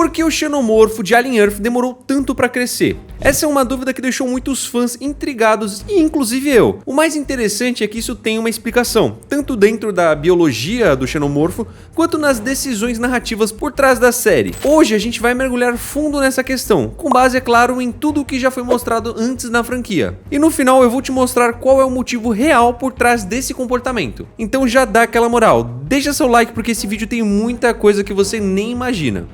Por que o xenomorfo de Alien Earth demorou tanto para crescer? Essa é uma dúvida que deixou muitos fãs intrigados e inclusive eu. O mais interessante é que isso tem uma explicação, tanto dentro da biologia do xenomorfo, quanto nas decisões narrativas por trás da série. Hoje a gente vai mergulhar fundo nessa questão, com base, é claro, em tudo o que já foi mostrado antes na franquia. E no final eu vou te mostrar qual é o motivo real por trás desse comportamento. Então já dá aquela moral, deixa seu like porque esse vídeo tem muita coisa que você nem imagina.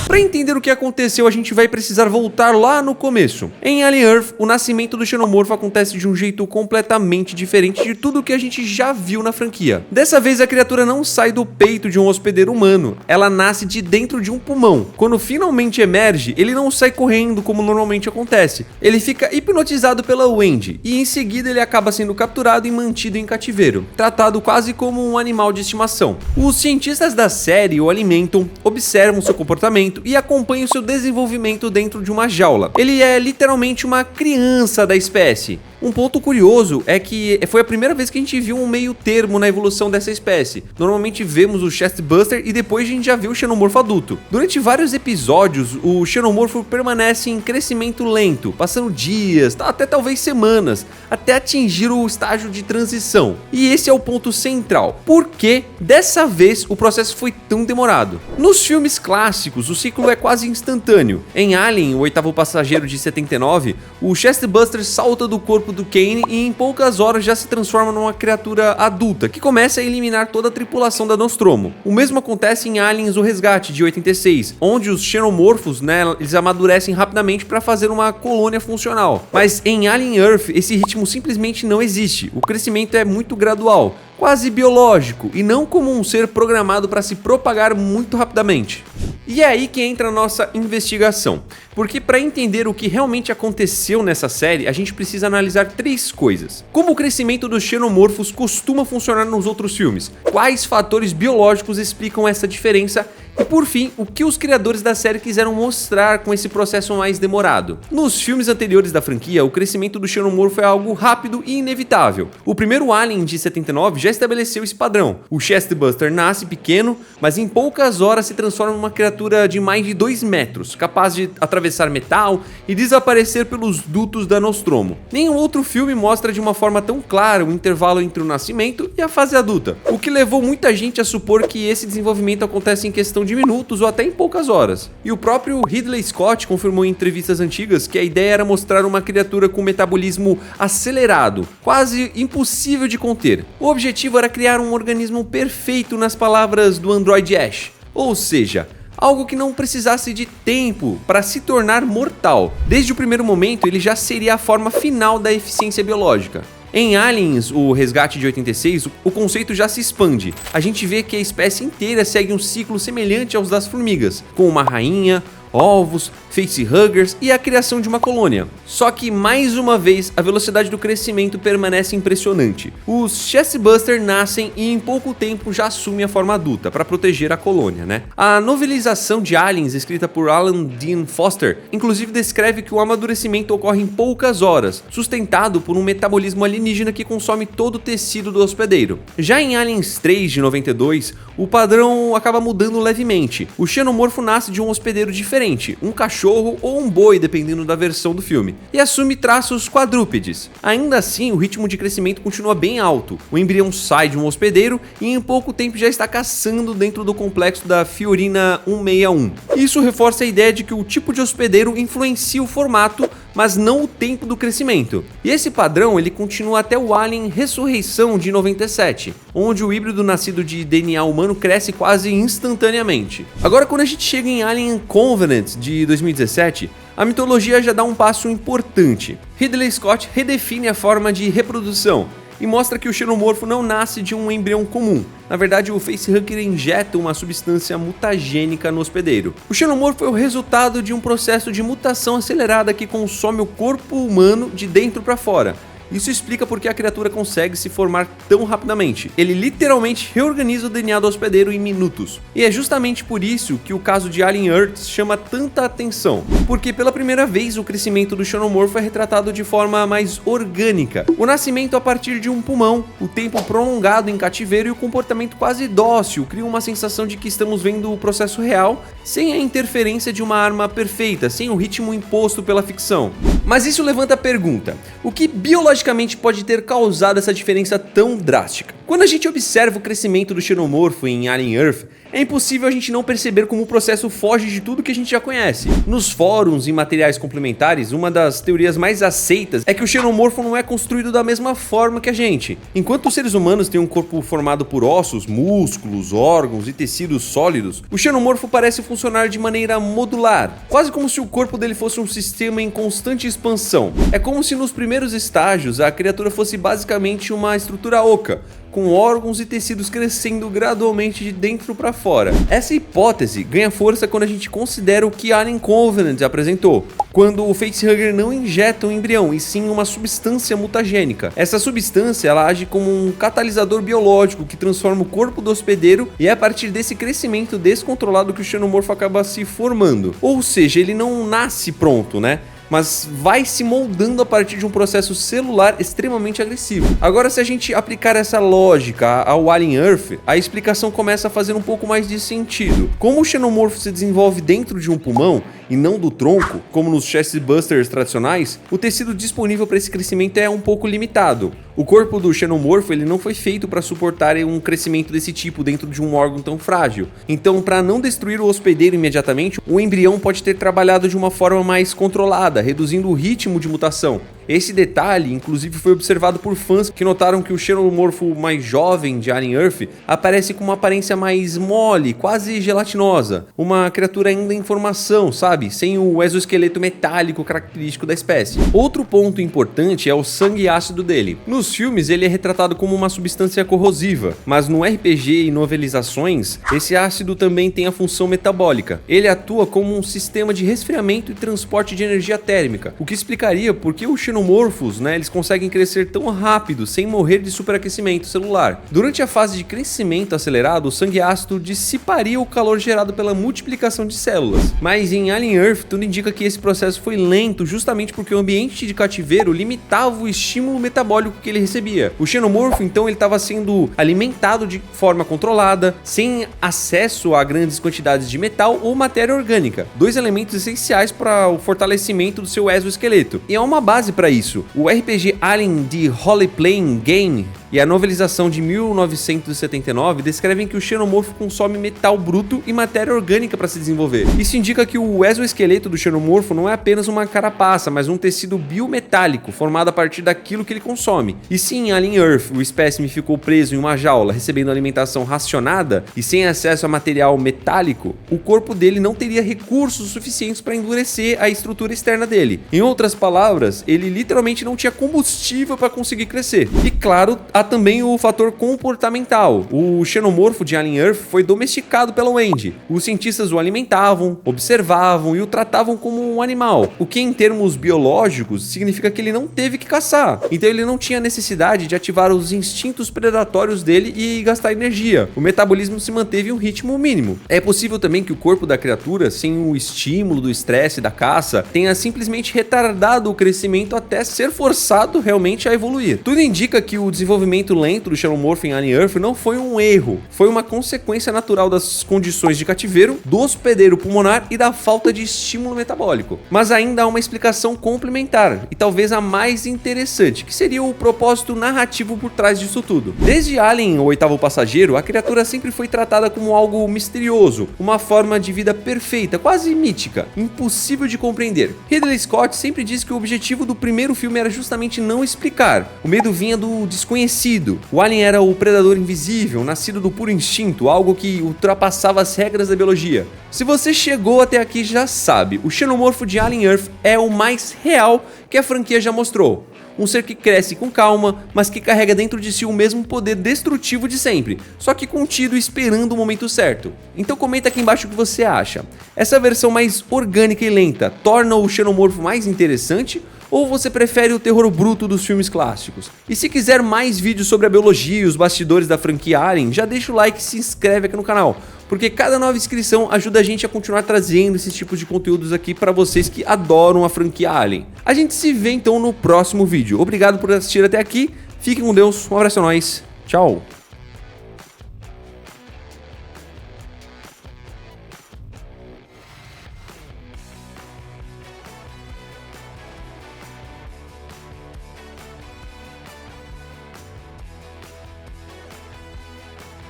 Para entender o que aconteceu, a gente vai precisar voltar lá no começo. Em Alien Earth, o nascimento do xenomorfo acontece de um jeito completamente diferente de tudo que a gente já viu na franquia. Dessa vez, a criatura não sai do peito de um hospedeiro humano, ela nasce de dentro de um pulmão. Quando finalmente emerge, ele não sai correndo como normalmente acontece. Ele fica hipnotizado pela Wendy, e em seguida ele acaba sendo capturado e mantido em cativeiro, tratado quase como um animal de estimação. Os cientistas da série o alimentam, observam seu comportamento e acompanha o seu desenvolvimento dentro de uma jaula. Ele é literalmente uma criança da espécie. Um ponto curioso é que foi a primeira vez que a gente viu um meio termo na evolução dessa espécie. Normalmente vemos o Chestbuster e depois a gente já viu o xenomorfo adulto. Durante vários episódios, o xenomorfo permanece em crescimento lento, passando dias, até talvez semanas, até atingir o estágio de transição. E esse é o ponto central. Por que dessa vez o processo foi tão demorado? Nos filmes clássicos, o ciclo é quase instantâneo. Em Alien, o oitavo passageiro de 79, o Chestbuster salta do corpo do Kane e em poucas horas já se transforma numa criatura adulta, que começa a eliminar toda a tripulação da Nostromo. O mesmo acontece em Aliens o Resgate, de 86, onde os xenomorfos, eles amadurecem rapidamente para fazer uma colônia funcional. Mas em Alien Earth, esse ritmo simplesmente não existe. O crescimento é muito gradual, quase biológico, e não como um ser programado para se propagar muito rapidamente. E é aí que entra a nossa investigação, porque para entender o que realmente aconteceu nessa série, a gente precisa analisar três coisas. Como o crescimento dos xenomorfos costuma funcionar nos outros filmes, quais fatores biológicos explicam essa diferença e, por fim, o que os criadores da série quiseram mostrar com esse processo mais demorado. Nos filmes anteriores da franquia, o crescimento do xenomorfo é algo rápido e inevitável. O primeiro Alien de 79 já estabeleceu esse padrão. O Chestbuster nasce pequeno, mas em poucas horas se transforma em uma criatura de mais de 2 metros, capaz de atravessar metal e desaparecer pelos dutos da Nostromo. Nenhum outro filme mostra de uma forma tão clara o intervalo entre o nascimento e a fase adulta, o que levou muita gente a supor que esse desenvolvimento acontece em questão de minutos ou até em poucas horas. E o próprio Ridley Scott confirmou em entrevistas antigas que a ideia era mostrar uma criatura com metabolismo acelerado, quase impossível de conter. O objetivo era criar um organismo perfeito, nas palavras do androide Ash, ou seja, algo que não precisasse de tempo para se tornar mortal. Desde o primeiro momento, ele já seria a forma final da eficiência biológica. Em Aliens, o Resgate de 86, o conceito já se expande. A gente vê que a espécie inteira segue um ciclo semelhante aos das formigas, com uma rainha, ovos, facehuggers e a criação de uma colônia. Só que, mais uma vez, a velocidade do crescimento permanece impressionante. Os Chestbuster nascem e em pouco tempo já assumem a forma adulta, para proteger a colônia, A novelização de Aliens, escrita por Alan Dean Foster, inclusive descreve que o amadurecimento ocorre em poucas horas, sustentado por um metabolismo alienígena que consome todo o tecido do hospedeiro. Já em Aliens 3, de 92, o padrão acaba mudando levemente. O xenomorfo nasce de um hospedeiro diferente, um cachorro ou um boi, dependendo da versão do filme, e assume traços quadrúpedes. Ainda assim, o ritmo de crescimento continua bem alto. O embrião sai de um hospedeiro e em pouco tempo já está caçando dentro do complexo da Fiorina 161. Isso reforça a ideia de que o tipo de hospedeiro influencia o formato, mas não o tempo do crescimento. E esse padrão ele continua até o Alien Ressurreição de 97, onde o híbrido nascido de DNA humano cresce quase instantaneamente. Agora, quando a gente chega em Alien Covenant de 2017, a mitologia já dá um passo importante. Ridley Scott redefine a forma de reprodução e mostra que o xenomorfo não nasce de um embrião comum. Na verdade, o facehugger injeta uma substância mutagênica no hospedeiro. O xenomorfo é o resultado de um processo de mutação acelerada que consome o corpo humano de dentro para fora. Isso explica porque a criatura consegue se formar tão rapidamente. Ele literalmente reorganiza o DNA do hospedeiro em minutos. E é justamente por isso que o caso de Alien Earth chama tanta atenção, porque pela primeira vez o crescimento do xenomorfo é retratado de forma mais orgânica. O nascimento a partir de um pulmão, o tempo prolongado em cativeiro e o comportamento quase dócil criam uma sensação de que estamos vendo o processo real, sem a interferência de uma arma perfeita, sem o ritmo imposto pela ficção. Mas isso levanta a pergunta: o que biologicamente pode ter causado essa diferença tão drástica? Quando a gente observa o crescimento do xenomorfo em Alien Earth, é impossível a gente não perceber como o processo foge de tudo que a gente já conhece. Nos fóruns e materiais complementares, uma das teorias mais aceitas é que o xenomorfo não é construído da mesma forma que a gente. Enquanto os seres humanos têm um corpo formado por ossos, músculos, órgãos e tecidos sólidos, o xenomorfo parece funcionar de maneira modular, quase como se o corpo dele fosse um sistema em constante expansão. É como se nos primeiros estágios a criatura fosse basicamente uma estrutura oca, com órgãos e tecidos crescendo gradualmente de dentro para fora. Essa hipótese ganha força quando a gente considera o que Alien Covenant apresentou, quando o facehugger não injeta um embrião, e sim uma substância mutagênica. Essa substância ela age como um catalisador biológico que transforma o corpo do hospedeiro, e é a partir desse crescimento descontrolado que o xenomorfo acaba se formando. Ou seja, ele não nasce pronto, né? Mas vai se moldando a partir de um processo celular extremamente agressivo. Agora, se a gente aplicar essa lógica ao Alien Earth, a explicação começa a fazer um pouco mais de sentido. Como o xenomorfo se desenvolve dentro de um pulmão e não do tronco, como nos chest busters tradicionais, o tecido disponível para esse crescimento é um pouco limitado. O corpo do xenomorfo ele não foi feito para suportar um crescimento desse tipo dentro de um órgão tão frágil. Então, para não destruir o hospedeiro imediatamente, o embrião pode ter trabalhado de uma forma mais controlada, reduzindo o ritmo de mutação. Esse detalhe, inclusive, foi observado por fãs que notaram que o xenomorfo mais jovem de Alien Earth aparece com uma aparência mais mole, quase gelatinosa. Uma criatura ainda em formação, sabe? Sem o exoesqueleto metálico característico da espécie. Outro ponto importante é o sangue ácido dele. Nos filmes, ele é retratado como uma substância corrosiva, mas no RPG e novelizações, esse ácido também tem a função metabólica. Ele atua como um sistema de resfriamento e transporte de energia térmica, o que explicaria por que o xenomorfos, eles conseguem crescer tão rápido sem morrer de superaquecimento celular. Durante a fase de crescimento acelerado, o sangue ácido dissiparia o calor gerado pela multiplicação de células. Mas em Alien Earth, tudo indica que esse processo foi lento justamente porque o ambiente de cativeiro limitava o estímulo metabólico que ele recebia. O xenomorfo, então, ele estava sendo alimentado de forma controlada, sem acesso a grandes quantidades de metal ou matéria orgânica, dois elementos essenciais para o fortalecimento do seu exoesqueleto. E é uma base para isso. O RPG Alien The Role Playing Game e a novelização de 1979 descrevem que o xenomorfo consome metal bruto e matéria orgânica para se desenvolver. Isso indica que o exoesqueleto do xenomorfo não é apenas uma carapaça, mas um tecido biometálico formado a partir daquilo que ele consome. E se em Alien Earth o espécime ficou preso em uma jaula, recebendo alimentação racionada e sem acesso a material metálico, o corpo dele não teria recursos suficientes para endurecer a estrutura externa dele. Em outras palavras, ele literalmente não tinha combustível para conseguir crescer. E claro, há também o fator comportamental. O xenomorfo de Alien Earth foi domesticado pela Wendy. Os cientistas o alimentavam, observavam e o tratavam como um animal, o que em termos biológicos significa que ele não teve que caçar. Então ele não tinha necessidade de ativar os instintos predatórios dele e gastar energia. O metabolismo se manteve em um ritmo mínimo. É possível também que o corpo da criatura, sem o estímulo do estresse da caça, tenha simplesmente retardado o crescimento até ser forçado realmente a evoluir. Tudo indica que o desenvolvimento lento do xenomorfo em Alien Earth não foi um erro, foi uma consequência natural das condições de cativeiro, do hospedeiro pulmonar e da falta de estímulo metabólico. Mas ainda há uma explicação complementar, e talvez a mais interessante, que seria o propósito narrativo por trás disso tudo. Desde Alien, o oitavo passageiro, a criatura sempre foi tratada como algo misterioso, uma forma de vida perfeita, quase mítica, impossível de compreender. Ridley Scott sempre disse que o objetivo do primeiro filme era justamente não explicar. O medo vinha do desconhecido. O alien era o predador invisível, nascido do puro instinto, algo que ultrapassava as regras da biologia. Se você chegou até aqui, já sabe, o xenomorfo de Alien Earth é o mais real que a franquia já mostrou. Um ser que cresce com calma, mas que carrega dentro de si o mesmo poder destrutivo de sempre, só que contido e esperando o momento certo. Então comenta aqui embaixo o que você acha. Essa versão mais orgânica e lenta torna o xenomorfo mais interessante, Ou você prefere o terror bruto dos filmes clássicos? E se quiser mais vídeos sobre a biologia e os bastidores da franquia Alien, já deixa o like e se inscreve aqui no canal, porque cada nova inscrição ajuda a gente a continuar trazendo esses tipos de conteúdos aqui para vocês que adoram a franquia Alien. A gente se vê então no próximo vídeo. Obrigado por assistir até aqui, fiquem com Deus, um abraço a nós, tchau!